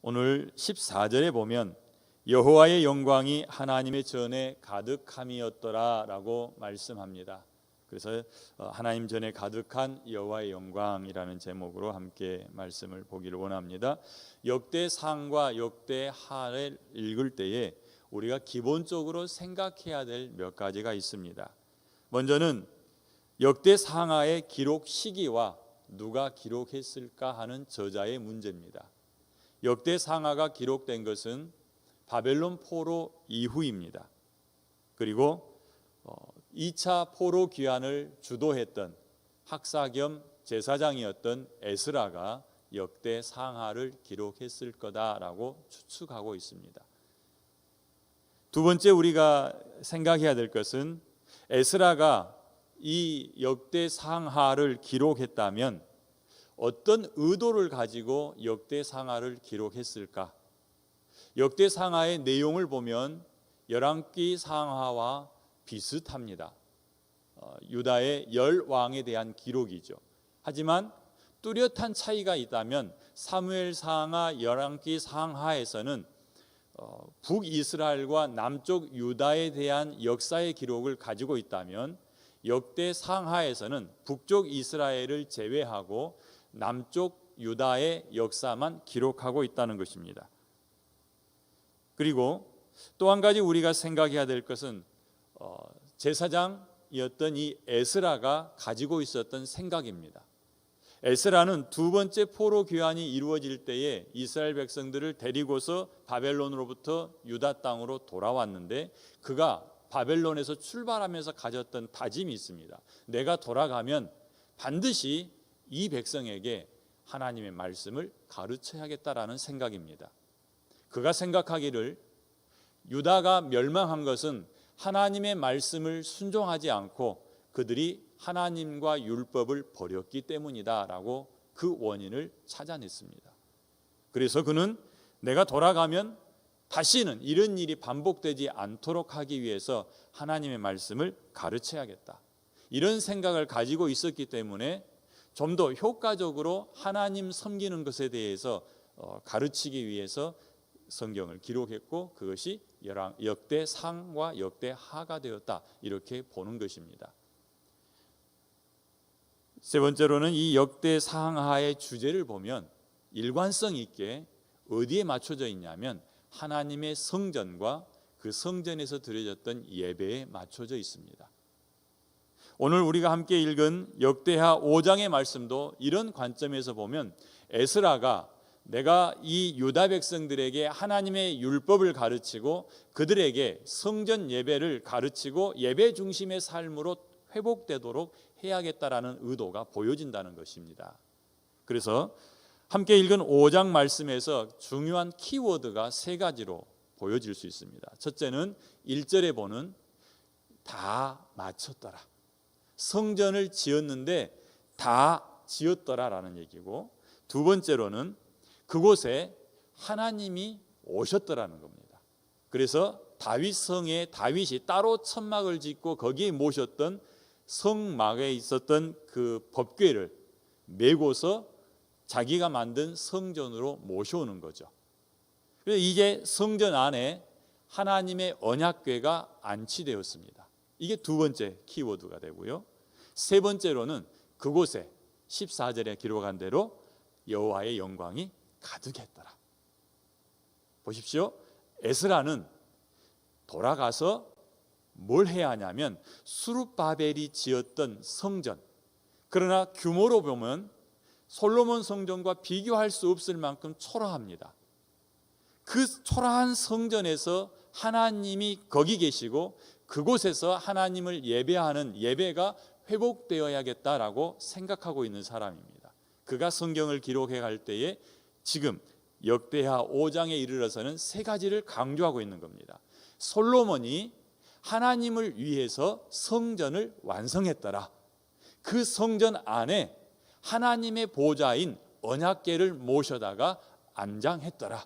오늘 14절에 보면 여호와의 영광이 하나님의 전에 가득함이었더라라고 말씀합니다. 그래서 하나님 전에 가득한 여호와의 영광이라는 제목으로 함께 말씀을 보기를 원합니다. 역대상과 역대하를 읽을 때에 우리가 기본적으로 생각해야 될 몇 가지가 있습니다. 먼저는 역대상하의 기록 시기와 누가 기록했을까 하는 저자의 문제입니다. 역대상하가 기록된 것은 바벨론 포로 이후입니다. 그리고 2차 포로 귀환을 주도했던 학사 겸 제사장이었던 에스라가 역대상하를 기록했을 거다라고 추측하고 있습니다. 두 번째 우리가 생각해야 될 것은 에스라가 이 역대상하를 기록했다면 어떤 의도를 가지고 역대상하를 기록했을까? 역대상하의 내용을 보면 열왕기 상하와 비슷합니다. 유다의 10왕에 대한 기록이죠. 하지만 뚜렷한 차이가 있다면 사무엘 상하, 열왕기 상하에서는 북이스라엘과 남쪽 유다에 대한 역사의 기록을 가지고 있다면 역대 상하에서는 북쪽 이스라엘을 제외하고 남쪽 유다의 역사만 기록하고 있다는 것입니다. 그리고 또 한 가지 우리가 생각해야 될 것은 제사장이었던 이 에스라가 가지고 있었던 생각입니다. 에스라는 두 번째 포로 귀환이 이루어질 때에 이스라엘 백성들을 데리고서 바벨론으로부터 유다 땅으로 돌아왔는데 그가 바벨론에서 출발하면서 가졌던 다짐이 있습니다. 내가 돌아가면 반드시 이 백성에게 하나님의 말씀을 가르쳐야겠다라는 생각입니다. 그가 생각하기를 유다가 멸망한 것은 하나님의 말씀을 순종하지 않고 그들이 하나님과 율법을 버렸기 때문이다라고 그 원인을 찾아냈습니다. 그래서 그는 내가 돌아가면 다시는 이런 일이 반복되지 않도록 하기 위해서 하나님의 말씀을 가르쳐야겠다. 이런 생각을 가지고 있었기 때문에 좀 더 효과적으로 하나님 섬기는 것에 대해서 가르치기 위해서 성경을 기록했고 그것이 역대상과 역대하가 되었다. 이렇게 보는 것입니다. 세 번째로는 이 역대상하의 주제를 보면 일관성 있게 어디에 맞춰져 있냐면 하나님의 성전과 그 성전에서 드려졌던 예배에 맞춰져 있습니다. 오늘 우리가 함께 읽은 역대하 5장의 말씀도 이런 관점에서 보면 에스라가 내가 이 유다 백성들에게 하나님의 율법을 가르치고 그들에게 성전 예배를 가르치고 예배 중심의 삶으로 회복되도록 해야겠다라는 의도가 보여진다는 것입니다. 그래서 함께 읽은 5장 말씀에서 중요한 키워드가 세 가지로 보여질 수 있습니다. 첫째는 1절에 보는 다 마쳤더라. 성전을 지었는데 다 지었더라라는 얘기고, 두 번째로는 그곳에 하나님이 오셨더라는 겁니다. 그래서 다윗성에 다윗이 따로 천막을 짓고 거기에 모셨던 성막에 있었던 그 법궤를 메고서 자기가 만든 성전으로 모셔오는 거죠. 그래서 이제 성전 안에 하나님의 언약궤가 안치되었습니다. 이게 두 번째 키워드가 되고요. 세 번째로는 그곳에 14절에 기록한 대로 여호와의 영광이 가득했더라. 보십시오. 에스라는 돌아가서 뭘 해야 하냐면 수룹바벨이 지었던 성전, 그러나 규모로 보면 솔로몬 성전과 비교할 수 없을 만큼 초라합니다. 그 초라한 성전에서 하나님이 거기 계시고 그곳에서 하나님을 예배하는 예배가 회복되어야겠다라고 생각하고 있는 사람입니다. 그가 성경을 기록해 갈 때에 지금 역대하 5장에 이르러서는 세 가지를 강조하고 있는 겁니다. 솔로몬이 하나님을 위해서 성전을 완성했더라. 그 성전 안에 하나님의 보좌인 언약궤를 모셔다가 안장했더라.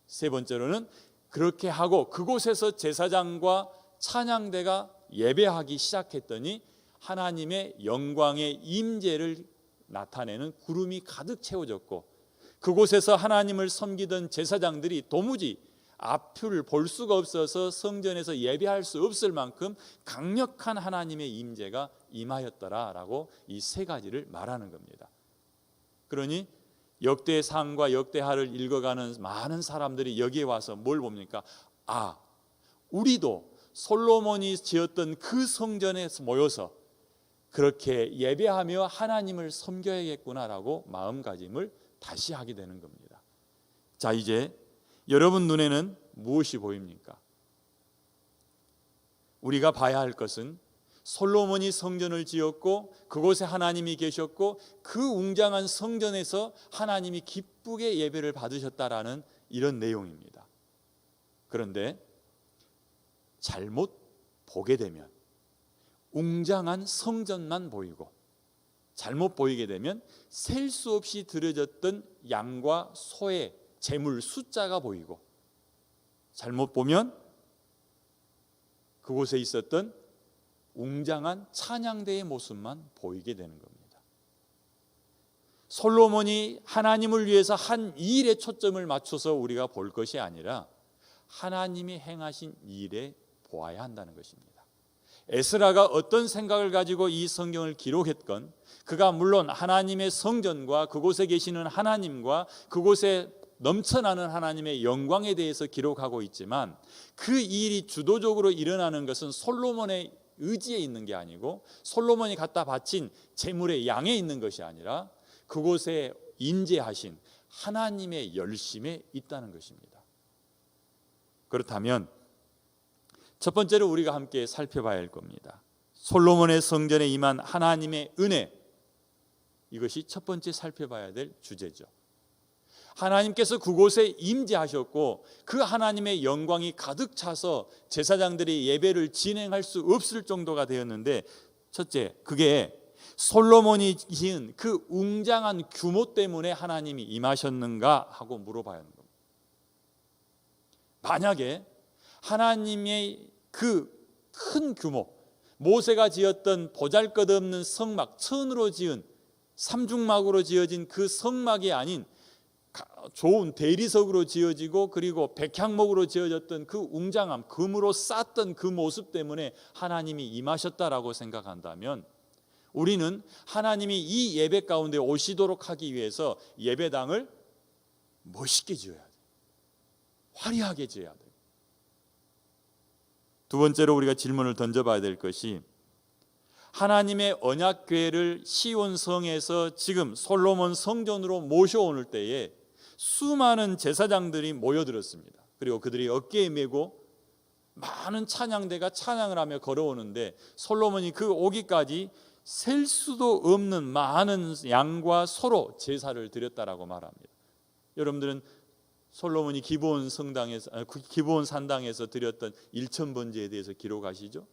세 번째로는 그렇게 하고 그곳에서 제사장과 찬양대가 예배하기 시작했더니 하나님의 영광의 임재를 나타내는 구름이 가득 채워졌고 그곳에서 하나님을 섬기던 제사장들이 도무지 앞을 볼 수가 없어서 성전에서 예배할 수 없을 만큼 강력한 하나님의 임재가 임하였더라라고 이 세 가지를 말하는 겁니다. 그러니 역대상과 역대하를 읽어가는 많은 사람들이 여기에 와서 뭘 봅니까? 아, 우리도 솔로몬이 지었던 그 성전에서 모여서 그렇게 예배하며 하나님을 섬겨야겠구나라고 마음가짐을 다시 하게 되는 겁니다. 자, 이제 여러분 눈에는 무엇이 보입니까? 우리가 봐야 할 것은 솔로몬이 성전을 지었고 그곳에 하나님이 계셨고 그 웅장한 성전에서 하나님이 기쁘게 예배를 받으셨다라는 이런 내용입니다. 그런데 잘못 보게 되면 웅장한 성전만 보이고 잘못 보이게 되면 셀 수 없이 들여졌던 양과 소의 제물 숫자가 보이고 잘못 보면 그곳에 있었던 웅장한 찬양대의 모습만 보이게 되는 겁니다. 솔로몬이 하나님을 위해서 한 일에 초점을 맞춰서 우리가 볼 것이 아니라 하나님이 행하신 일에 보아야 한다는 것입니다. 에스라가 어떤 생각을 가지고 이 성경을 기록했건 그가 물론 하나님의 성전과 그곳에 계시는 하나님과 그곳에 넘쳐나는 하나님의 영광에 대해서 기록하고 있지만 그 일이 주도적으로 일어나는 것은 솔로몬의 의지에 있는 게 아니고 솔로몬이 갖다 바친 제물의 양에 있는 것이 아니라 그곳에 인재하신 하나님의 열심에 있다는 것입니다. 그렇다면 첫 번째로 우리가 함께 살펴봐야 할 겁니다. 솔로몬의 성전에 임한 하나님의 은혜, 이것이 첫 번째 살펴봐야 될 주제죠. 하나님께서 그곳에 임재하셨고 그 하나님의 영광이 가득 차서 제사장들이 예배를 진행할 수 없을 정도가 되었는데, 첫째, 그게 솔로몬이 지은 그 웅장한 규모 때문에 하나님이 임하셨는가 하고 물어봐야 하는 겁니다. 만약에 하나님의 그 큰 규모, 모세가 지었던 보잘것없는 성막, 천으로 지은 삼중막으로 지어진 그 성막이 아닌 좋은 대리석으로 지어지고 그리고 백향목으로 지어졌던 그 웅장함, 금으로 쌓았던 그 모습 때문에 하나님이 임하셨다라고 생각한다면 우리는 하나님이 이 예배 가운데 오시도록 하기 위해서 예배당을 멋있게 지어야 돼요. 화려하게 지어야 돼요. 두 번째로 우리가 질문을 던져봐야 될 것이, 하나님의 언약궤를 시온성에서 지금 솔로몬 성전으로 모셔오는 때에 수많은 제사장들이 모여들었습니다. 그리고 그들이 어깨에 메고 많은 찬양대가 찬양을 하며 걸어오는데 솔로몬이 그 오기까지 셀 수도 없는 많은 양과 소로 제사를 드렸다라고 말합니다. 여러분들은 솔로몬이 기브온 성당에서, 기브온 산당에서 드렸던 1000번제에 대해서 기록하시죠?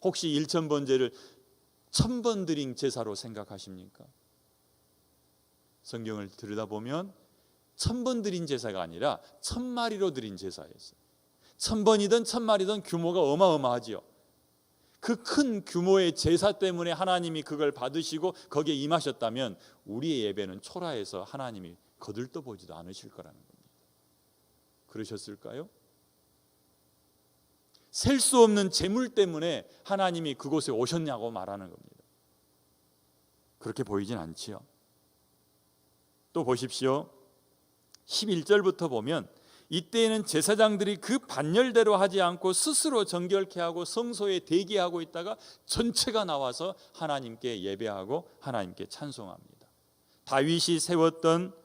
혹시 1000번제를 1000번 드린 제사로 생각하십니까? 성경을 들여다보면 1000번 드린 제사가 아니라 1000마리로 드린 제사였어요. 1000번이든 1000마리든 규모가 어마어마하지요. 그 큰 규모의 제사 때문에 하나님이 그걸 받으시고 거기에 임하셨다면 우리의 예배는 초라해서 하나님이 거들떠보지도 않으실 거라는 겁니다. 그러셨을까요? 셀 수 없는 재물 때문에 하나님이 그곳에 오셨냐고 말하는 겁니다. 그렇게 보이진 않지요. 또 보십시오. 11절부터 보면 이때에는 제사장들이 그 반열대로 하지 않고 스스로 정결케 하고 성소에 대기하고 있다가 전체가 나와서 하나님께 예배하고 하나님께 찬송합니다. 다윗이 세웠던,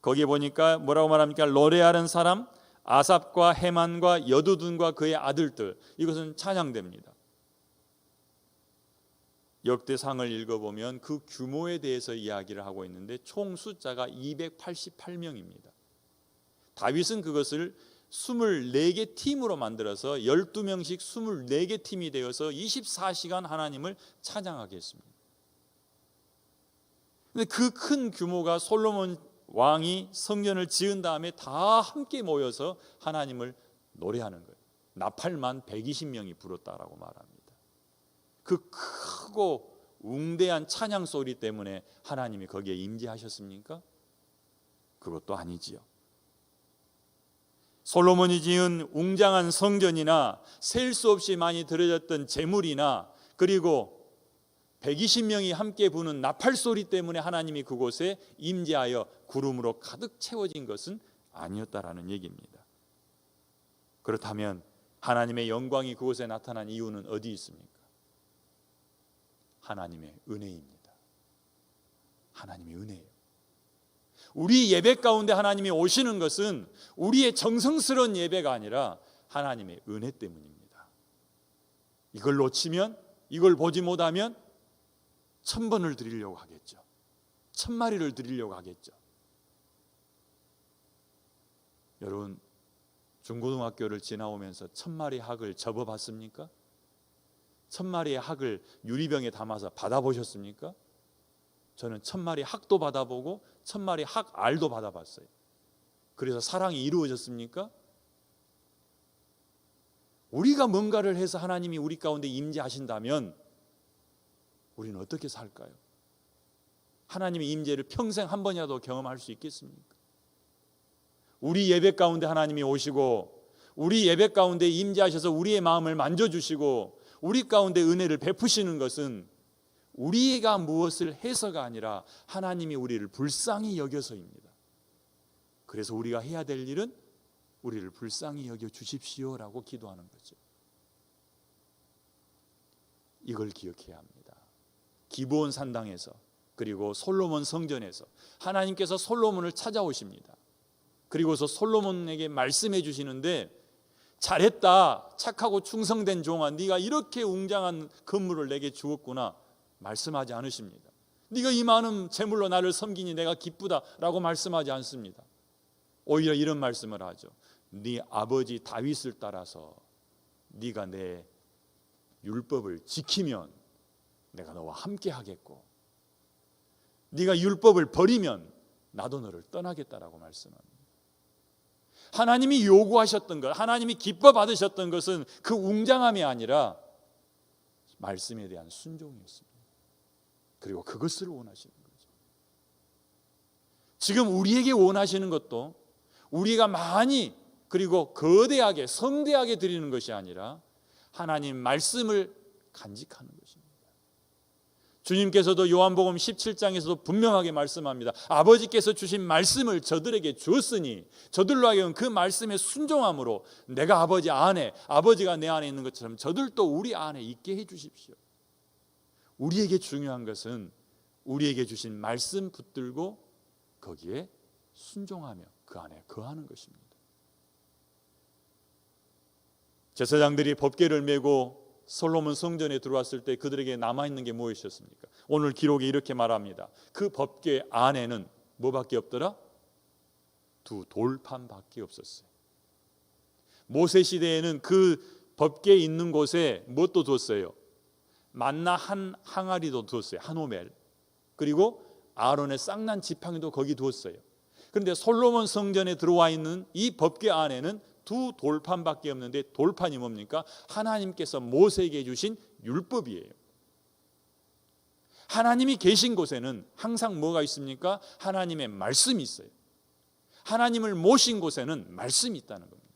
거기에 보니까 뭐라고 말합니까? 노래하는 사람 아삽과 헤만과 여두둔과 그의 아들들, 이것은 찬양됩니다. 역대상을 읽어보면 그 규모에 대해서 이야기를 하고 있는데 총 숫자가 288명입니다. 다윗은 그것을 24개 팀으로 만들어서 12명씩 24개 팀이 되어서 24시간 하나님을 찬양하게 했습니다. 근데 그 큰 규모가 솔로몬 왕이 성전을 지은 다음에 다 함께 모여서 하나님을 노래하는 거예요. 나팔만 120명이 불었다라고 말합니다. 그 크고 웅대한 찬양 소리 때문에 하나님이 거기에 임재하셨습니까? 그것도 아니지요. 솔로몬이 지은 웅장한 성전이나 셀 수 없이 많이 들어졌던 제물이나 그리고 120명이 함께 부는 나팔 소리 때문에 하나님이 그곳에 임재하여 구름으로 가득 채워진 것은 아니었다라는 얘기입니다. 그렇다면 하나님의 영광이 그곳에 나타난 이유는 어디 있습니까? 하나님의 은혜입니다. 하나님의 은혜예요. 우리 예배 가운데 하나님이 오시는 것은 우리의 정성스러운 예배가 아니라 하나님의 은혜 때문입니다. 이걸 놓치면, 이걸 보지 못하면 1000번을 드리려고 하겠죠. 1000마리를 드리려고 하겠죠. 여러분, 중고등학교를 지나오면서 1000마리 학을 접어봤습니까? 1000마리의 학을 유리병에 담아서 받아보셨습니까? 저는 1000마리 학도 받아보고 1000마리 학 알도 받아봤어요. 그래서 사랑이 이루어졌습니까? 우리가 뭔가를 해서 하나님이 우리 가운데 임재하신다면 우리는 어떻게 살까요? 하나님의 임재를 평생 한 번이라도 경험할 수 있겠습니까? 우리 예배 가운데 하나님이 오시고 우리 예배 가운데 임재하셔서 우리의 마음을 만져주시고 우리 가운데 은혜를 베푸시는 것은 우리가 무엇을 해서가 아니라 하나님이 우리를 불쌍히 여겨서입니다. 그래서 우리가 해야 될 일은 우리를 불쌍히 여겨 주십시오라고 기도하는 거죠. 이걸 기억해야 합니다. 기브온 산당에서 그리고 솔로몬 성전에서 하나님께서 솔로몬을 찾아오십니다. 그리고서 솔로몬에게 말씀해 주시는데, 잘했다, 착하고 충성된 종아, 네가 이렇게 웅장한 건물을 내게 주었구나 말씀하지 않으십니다. 네가 이 많은 재물로 나를 섬기니 내가 기쁘다라고 말씀하지 않습니다. 오히려 이런 말씀을 하죠. 네 아버지 다윗을 따라서 네가 내 율법을 지키면 내가 너와 함께 하겠고, 네가 율법을 버리면 나도 너를 떠나겠다라고 말씀합니다. 하나님이 요구하셨던 것, 하나님이 기뻐 받으셨던 것은 그 웅장함이 아니라 말씀에 대한 순종이었습니다. 그리고 그것을 원하시는 거죠. 지금 우리에게 원하시는 것도 우리가 많이 그리고 거대하게 성대하게 드리는 것이 아니라 하나님 말씀을 간직하는 것입니다. 주님께서도 요한복음 17장에서도 분명하게 말씀합니다. 아버지께서 주신 말씀을 저들에게 주었으니 저들로 하여금 그 말씀에 순종함으로 내가 아버지 안에, 아버지가 내 안에 있는 것처럼 저들도 우리 안에 있게 해 주십시오. 우리에게 중요한 것은 우리에게 주신 말씀 붙들고 거기에 순종하며 그 안에 거하는 것입니다. 제사장들이 법궤를 메고 솔로몬 성전에 들어왔을 때 그들에게 남아있는 게 무엇이었습니까? 오늘 기록이 이렇게 말합니다. 그 법궤 안에는 뭐밖에 없더라? 2 돌판밖에 없었어요. 모세 시대에는 그 법궤 있는 곳에 무엇도 뒀어요? 만나 한 항아리도 두었어요. 한 오멜. 그리고 아론의 쌍난 지팡이도 거기 두었어요. 그런데 솔로몬 성전에 들어와 있는 이 법궤 안에는 2 돌판밖에 없는데, 돌판이 뭡니까? 하나님께서 모세에게 주신 율법이에요. 하나님이 계신 곳에는 항상 뭐가 있습니까? 하나님의 말씀이 있어요. 하나님을 모신 곳에는 말씀이 있다는 겁니다.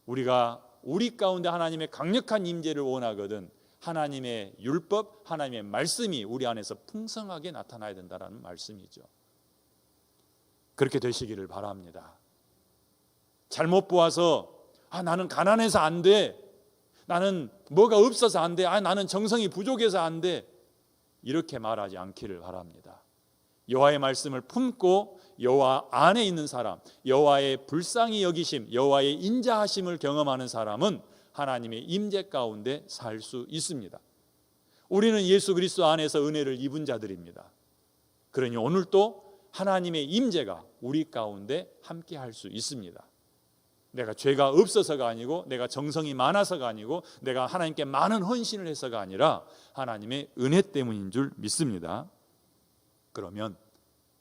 우리가 우리 가운데 하나님의 강력한 임재를 원하거든 하나님의 율법, 하나님의 말씀이 우리 안에서 풍성하게 나타나야 된다는 말씀이죠. 그렇게 되시기를 바랍니다. 잘못 보아서 나는 가난해서 안 돼, 나는 뭐가 없어서 안 돼, 나는 정성이 부족해서 안 돼, 이렇게 말하지 않기를 바랍니다. 여호와의 말씀을 품고 여호와 안에 있는 사람, 여호와의 불쌍히 여기심, 여호와의 인자하심을 경험하는 사람은 하나님의 임재 가운데 살 수 있습니다. 우리는 예수 그리스도 안에서 은혜를 입은 자들입니다. 그러니 오늘도 하나님의 임재가 우리 가운데 함께 할 수 있습니다. 내가 죄가 없어서가 아니고, 내가 정성이 많아서가 아니고, 내가 하나님께 많은 헌신을 해서가 아니라 하나님의 은혜 때문인 줄 믿습니다. 그러면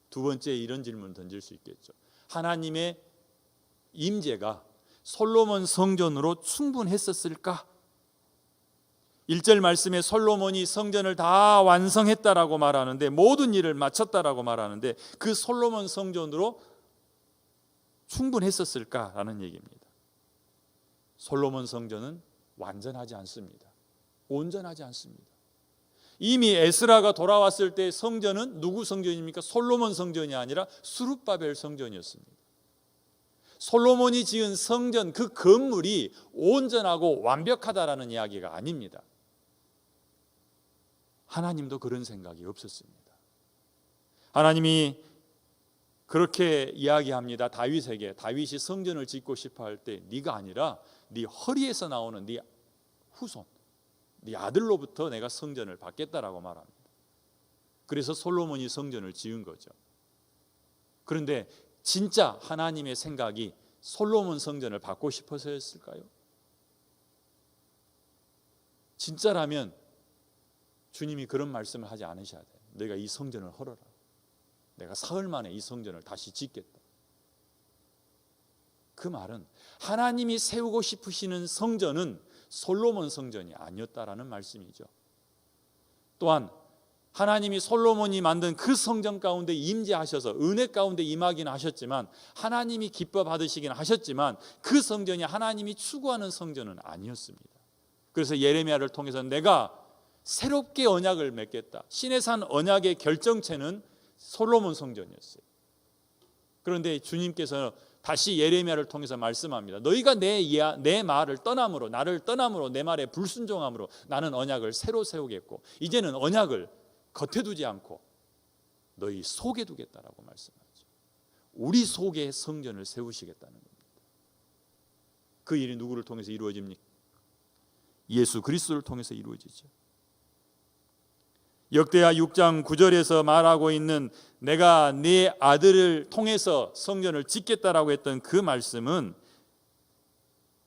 두 번째 이런 질문을 던질 수 있겠죠. 하나님의 임재가 솔로몬 성전으로 충분했었을까? 1절 말씀에 솔로몬이 성전을 다 완성했다라고 말하는데, 모든 일을 마쳤다라고 말하는데, 그 솔로몬 성전으로 충분했었을까라는 얘기입니다. 솔로몬 성전은 완전하지 않습니다. 온전하지 않습니다. 이미 에스라가 돌아왔을 때 성전은 누구 성전입니까? 솔로몬 성전이 아니라 스룹바벨 성전이었습니다. 솔로몬이 지은 성전, 그 건물이 온전하고 완벽하다라는 이야기가 아닙니다. 하나님도 그런 생각이 없었습니다. 하나님이 그렇게 이야기합니다. 다윗에게, 다윗이 성전을 짓고 싶어 할 때 네가 아니라 네 허리에서 나오는 네 후손, 네 아들로부터 내가 성전을 받겠다라고 말합니다. 그래서 솔로몬이 성전을 지은 거죠. 그런데 진짜 하나님의 생각이 솔로몬 성전을 받고 싶어서였을까요? 진짜라면 주님이 그런 말씀을 하지 않으셔야 돼요. 너희가 이 성전을 헐어라. 내가 사흘 만에 이 성전을 다시 짓겠다. 그 말은 하나님이 세우고 싶으시는 성전은 솔로몬 성전이 아니었다라는 말씀이죠. 또한 하나님이 솔로몬이 만든 그 성전 가운데 임재하셔서 은혜 가운데 임하기는 하셨지만, 하나님이 기뻐 받으시긴 하셨지만, 그 성전이 하나님이 추구하는 성전은 아니었습니다. 그래서 예레미야를 통해서 내가 새롭게 언약을 맺겠다, 시내산 언약의 결정체는 솔로몬 성전이었어요. 그런데 주님께서 다시 예레미야를 통해서 말씀합니다. 너희가 내 말을 떠남으로, 나를 떠남으로, 내 말에 불순종함으로 나는 언약을 새로 세우겠고, 이제는 언약을 겉에 두지 않고 너희 속에 두겠다라고 말씀하죠. 우리 속에 성전을 세우시겠다는 겁니다. 그 일이 누구를 통해서 이루어집니까? 예수 그리스도를 통해서 이루어지죠. 역대하 6장 9절에서 말하고 있는 내가 네 아들을 통해서 성전을 짓겠다라고 했던 그 말씀은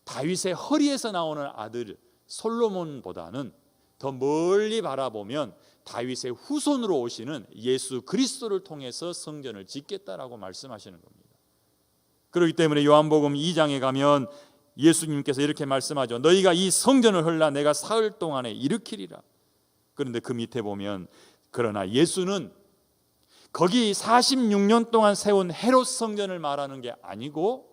다윗의 허리에서 나오는 아들 솔로몬보다는 더 멀리 바라보면 다윗의 후손으로 오시는 예수 그리스도를 통해서 성전을 짓겠다라고 말씀하시는 겁니다. 그렇기 때문에 요한복음 2장에 가면 예수님께서 이렇게 말씀하죠. 너희가 이 성전을 헐라 내가 사흘 동안에 일으키리라. 그런데 그 밑에 보면 그러나 예수는 거기 46년 동안 세운 헤롯 성전을 말하는 게 아니고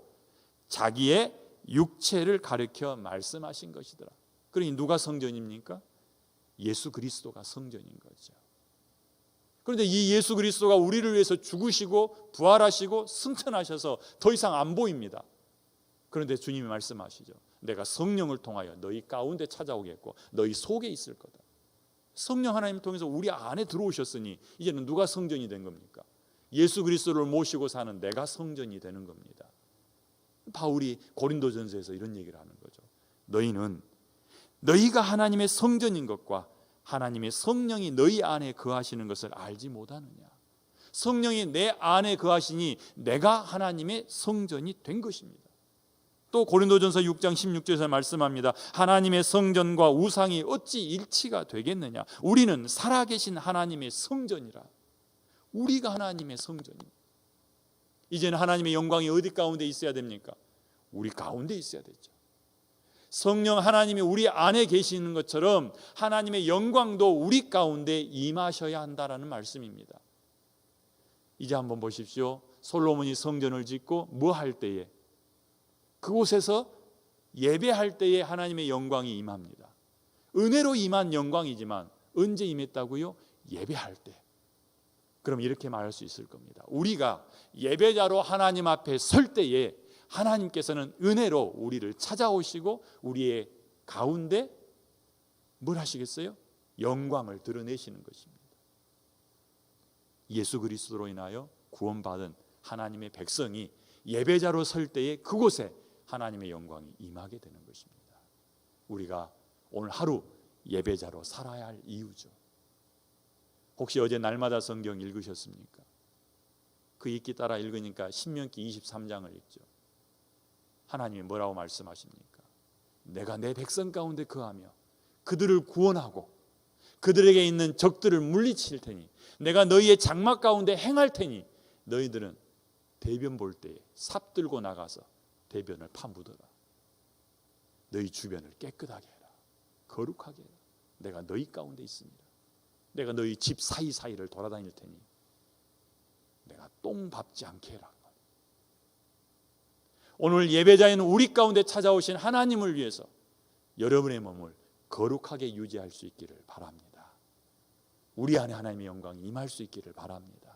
자기의 육체를 가리켜 말씀하신 것이더라. 그러니 누가 성전입니까? 예수 그리스도가 성전인 거죠. 그런데 이 예수 그리스도가 우리를 위해서 죽으시고 부활하시고 승천하셔서 더 이상 안 보입니다. 그런데 주님이 말씀하시죠. 내가 성령을 통하여 너희 가운데 찾아오겠고 너희 속에 있을 거다. 성령 하나님을 통해서 우리 안에 들어오셨으니 이제는 누가 성전이 된 겁니까? 예수 그리스도를 모시고 사는 내가 성전이 되는 겁니다. 바울이 고린도전서에서 이런 얘기를 하는 거죠. 너희가 하나님의 성전인 것과 하나님의 성령이 너희 안에 거하시는 것을 알지 못하느냐. 성령이 내 안에 거하시니 내가 하나님의 성전이 된 것입니다. 또 고린도전서 6장 16절에서 말씀합니다. 하나님의 성전과 우상이 어찌 일치가 되겠느냐. 우리는 살아계신 하나님의 성전이라. 우리가 하나님의 성전입니다. 이제는 하나님의 영광이 어디 가운데 있어야 됩니까? 우리 가운데 있어야 되죠. 성령 하나님이 우리 안에 계시는 것처럼 하나님의 영광도 우리 가운데 임하셔야 한다라는 말씀입니다. 이제 한번 보십시오. 솔로몬이 성전을 짓고 뭐 할 때에, 그곳에서 예배할 때에 하나님의 영광이 임합니다. 은혜로 임한 영광이지만 언제 임했다고요? 예배할 때. 그럼 이렇게 말할 수 있을 겁니다. 우리가 예배자로 하나님 앞에 설 때에 하나님께서는 은혜로 우리를 찾아오시고 우리의 가운데 뭘 하시겠어요? 영광을 드러내시는 것입니다. 예수 그리스도로 인하여 구원받은 하나님의 백성이 예배자로 설 때에 그곳에 하나님의 영광이 임하게 되는 것입니다. 우리가 오늘 하루 예배자로 살아야 할 이유죠. 혹시 어제 날마다 성경 읽으셨습니까? 그 읽기 따라 읽으니까 신명기 23장을 읽죠. 하나님이 뭐라고 말씀하십니까? 내가 내 백성 가운데 거하며 그들을 구원하고 그들에게 있는 적들을 물리칠 테니 내가 너희의 장막 가운데 행할 테니 너희들은 대변 볼 때에 삽 들고 나가서 대변을 파묻어라. 너희 주변을 깨끗하게 해라. 거룩하게 해라. 내가 너희 가운데 있습니다. 내가 너희 집 사이사이를 돌아다닐 테니 내가 똥 밟지 않게 해라. 오늘 예배자인 우리 가운데 찾아오신 하나님을 위해서 여러분의 몸을 거룩하게 유지할 수 있기를 바랍니다. 우리 안에 하나님의 영광이 임할 수 있기를 바랍니다.